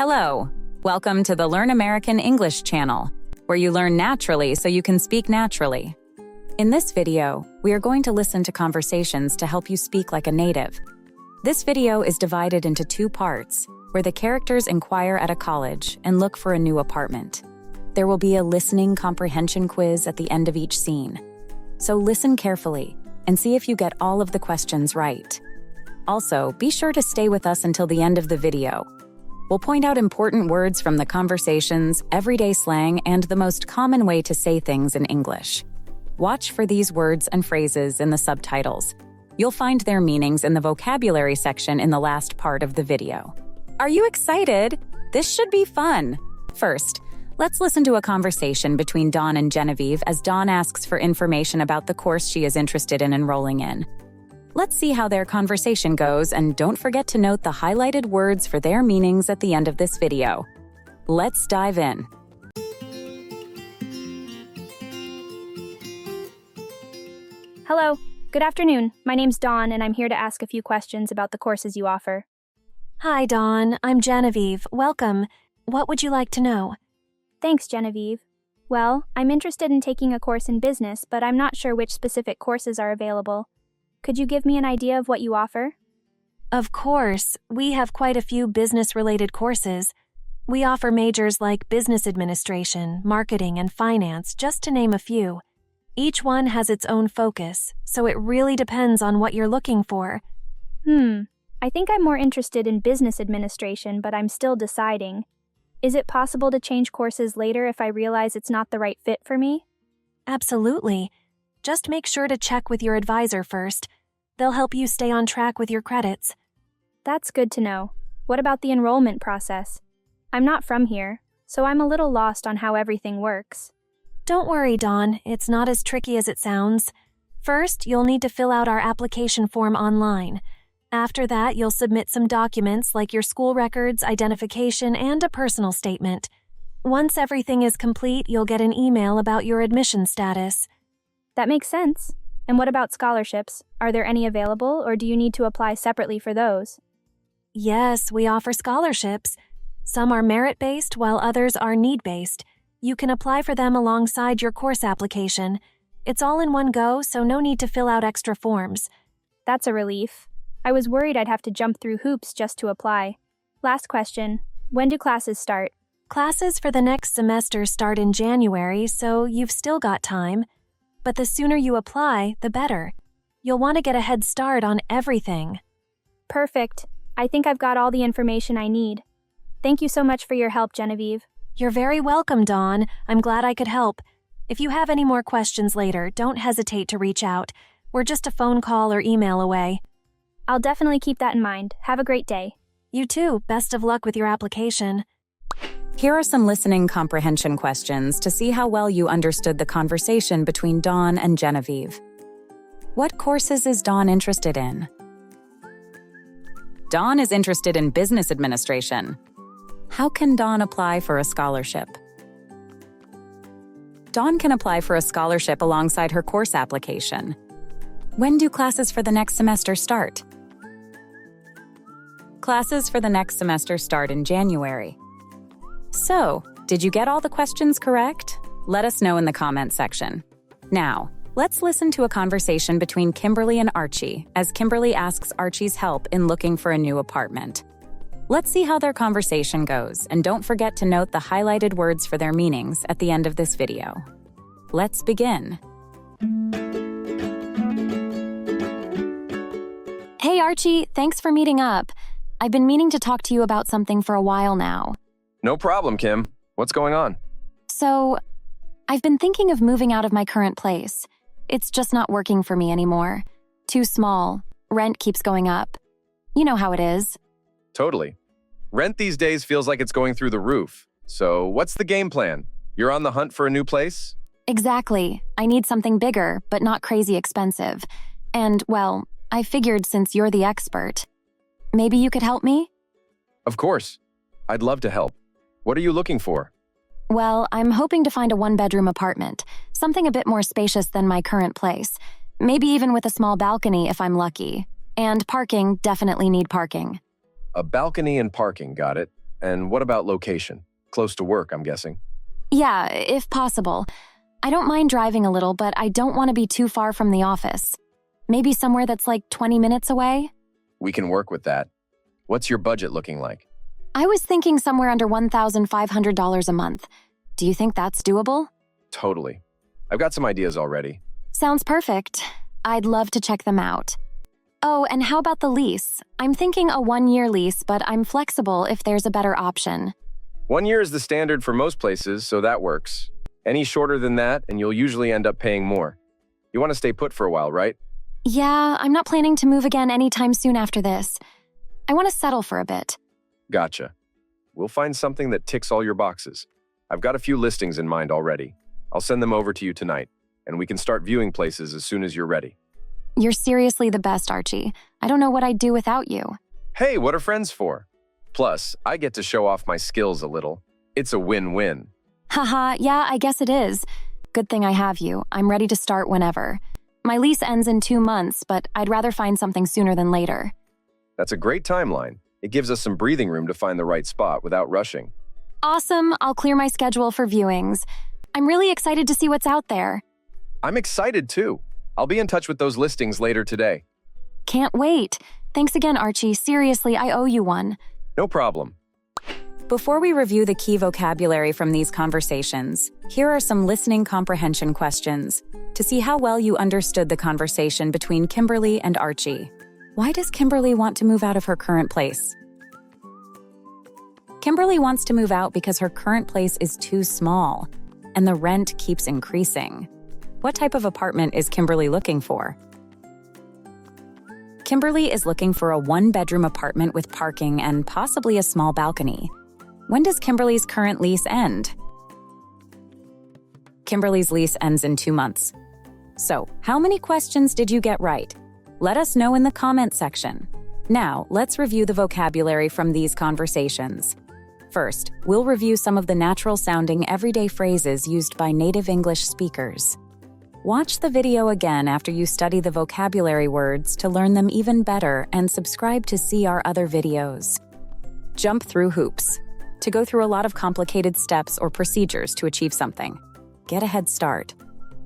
Hello, welcome to the Learn American English channel, where you learn naturally so you can speak naturally. In this video, we are going to listen to conversations to help you speak like a native. This video is divided into two parts, where the characters inquire at a college and look for a new apartment. There will be a listening comprehension quiz at the end of each scene. So listen carefully and see if you get all of the questions right. Also, be sure to stay with us until the end of the video. We'll point out important words from the conversations, everyday slang, and the most common way to say things in English. Watch for these words and phrases in the subtitles. You'll find their meanings in the vocabulary section in the last part of the video. Are you excited? This should be fun. First, let's listen to a conversation between Dawn and Genevieve as Dawn asks for information about the course she is interested in enrolling in. Let's see how their conversation goes, and don't forget to note the highlighted words for their meanings at the end of this video. Let's dive in. Hello. Good afternoon. My name's Dawn, and I'm here to ask a few questions about the courses you offer. Hi, Dawn. I'm Genevieve. Welcome. What would you like to know? Thanks, Genevieve. Well, I'm interested in taking a course in business, but I'm not sure which specific courses are available. Could you give me an idea of what you offer? Of course. We have quite a few business-related courses. We offer majors like business administration, marketing, and finance, just to name a few. Each one has its own focus, so it really depends on what you're looking for. I think I'm more interested in business administration, but I'm still deciding. Is it possible to change courses later if I realize it's not the right fit for me? Absolutely. Just make sure to check with your advisor first. They'll help you stay on track with your credits. That's good to know. What about the enrollment process? I'm not from here, so I'm a little lost on how everything works. Don't worry, Dawn. It's not as tricky as it sounds. First, you'll need to fill out our application form online. After that, you'll submit some documents like your school records, identification, and a personal statement. Once everything is complete, you'll get an email about your admission status. That makes sense. And what about scholarships? Are there any available, or do you need to apply separately for those? Yes, we offer scholarships. Some are merit-based, while others are need-based. You can apply for them alongside your course application. It's all in one go, so no need to fill out extra forms. That's a relief. I was worried I'd have to jump through hoops just to apply. Last question. When do classes start? Classes for the next semester start in January, so you've still got time. But the sooner you apply, the better. You'll want to get a head start on everything. Perfect. I think I've got all the information I need. Thank you so much for your help, Genevieve. You're very welcome, Dawn. I'm glad I could help. If you have any more questions later, don't hesitate to reach out. We're just a phone call or email away. I'll definitely keep that in mind. Have a great day. You too. Best of luck with your application. Here are some listening comprehension questions to see how well you understood the conversation between Dawn and Genevieve. What courses is Dawn interested in? Dawn is interested in business administration. How can Dawn apply for a scholarship? Dawn can apply for a scholarship alongside her course application. When do classes for the next semester start? Classes for the next semester start in January. So, did you get all the questions correct? Let us know in the comment section. Now, let's listen to a conversation between Kimberly and Archie as Kimberly asks Archie's help in looking for a new apartment. Let's see how their conversation goes, and don't forget to note the highlighted words for their meanings at the end of this video. Let's begin. Hey, Archie, thanks for meeting up. I've been meaning to talk to you about something for a while now. No problem, Kim. What's going on? So, I've been thinking of moving out of my current place. It's just not working for me anymore. Too small. Rent keeps going up. You know how it is. Totally. Rent these days feels like it's going through the roof. So, what's the game plan? You're on the hunt for a new place? Exactly. I need something bigger, but not crazy expensive. And, well, I figured since you're the expert, maybe you could help me? Of course. I'd love to help. What are you looking for? Well, I'm hoping to find a one-bedroom apartment, something a bit more spacious than my current place. Maybe even with a small balcony if I'm lucky. And parking, definitely need parking. A balcony and parking, got it. And what about location? Close to work, I'm guessing. Yeah, if possible. I don't mind driving a little, but I don't want to be too far from the office. Maybe somewhere that's like 20 minutes away? We can work with that. What's your budget looking like? I was thinking somewhere under $1,500 a month. Do you think that's doable? Totally. I've got some ideas already. Sounds perfect. I'd love to check them out. Oh, and how about the lease? I'm thinking a 1-year lease, but I'm flexible if there's a better option. 1 year is the standard for most places, so that works. Any shorter than that, and you'll usually end up paying more. You want to stay put for a while, right? Yeah, I'm not planning to move again anytime soon after this. I want to settle for a bit. Gotcha. We'll find something that ticks all your boxes. I've got a few listings in mind already. I'll send them over to you tonight, and we can start viewing places as soon as you're ready. You're seriously the best, Archie. I don't know what I'd do without you. Hey, what are friends for? Plus, I get to show off my skills a little. It's a win-win. Haha, yeah, I guess it is. Good thing I have you. I'm ready to start whenever. My lease ends in 2 months, but I'd rather find something sooner than later. That's a great timeline. It gives us some breathing room to find the right spot without rushing. Awesome, I'll clear my schedule for viewings. I'm really excited to see what's out there. I'm excited too. I'll be in touch with those listings later today. Can't wait. Thanks again, Archie. Seriously, I owe you one. No problem. Before we review the key vocabulary from these conversations, here are some listening comprehension questions to see how well you understood the conversation between Kimberly and Archie. Why does Kimberly want to move out of her current place? Kimberly wants to move out because her current place is too small, and the rent keeps increasing. What type of apartment is Kimberly looking for? Kimberly is looking for a 1-bedroom apartment with parking and possibly a small balcony. When does Kimberly's current lease end? Kimberly's lease ends in 2 months. So, how many questions did you get right? Let us know in the comment section. Now, let's review the vocabulary from these conversations. First, we'll review some of the natural-sounding everyday phrases used by native English speakers. Watch the video again after you study the vocabulary words to learn them even better and subscribe to see our other videos. Jump through hoops. To go through a lot of complicated steps or procedures to achieve something. Get a head start.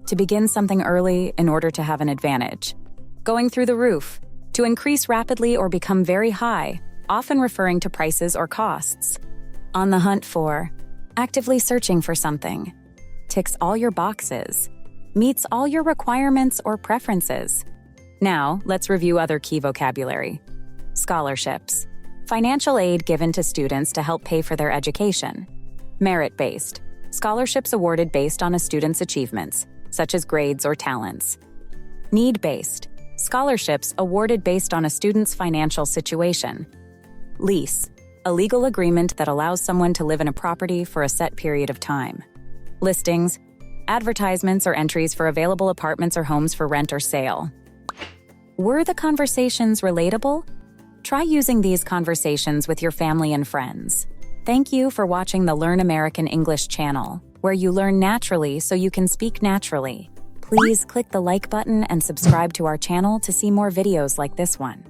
To begin something early in order to have an advantage. Going through the roof. To increase rapidly or become very high, often referring to prices or costs. On the hunt for. Actively searching for something. Ticks all your boxes. Meets all your requirements or preferences. Now, let's review other key vocabulary. Scholarships. Financial aid given to students to help pay for their education. Merit-based. Scholarships awarded based on a student's achievements, such as grades or talents. Need-based. Scholarships awarded based on a student's financial situation. Lease. A legal agreement that allows someone to live in a property for a set period of time. Listings. Advertisements or entries for available apartments or homes for rent or sale. Were the conversations relatable? Try using these conversations with your family and friends. Thank you for watching the Learn American English channel, where you learn naturally so you can speak naturally. Please click the like button and subscribe to our channel to see more videos like this one.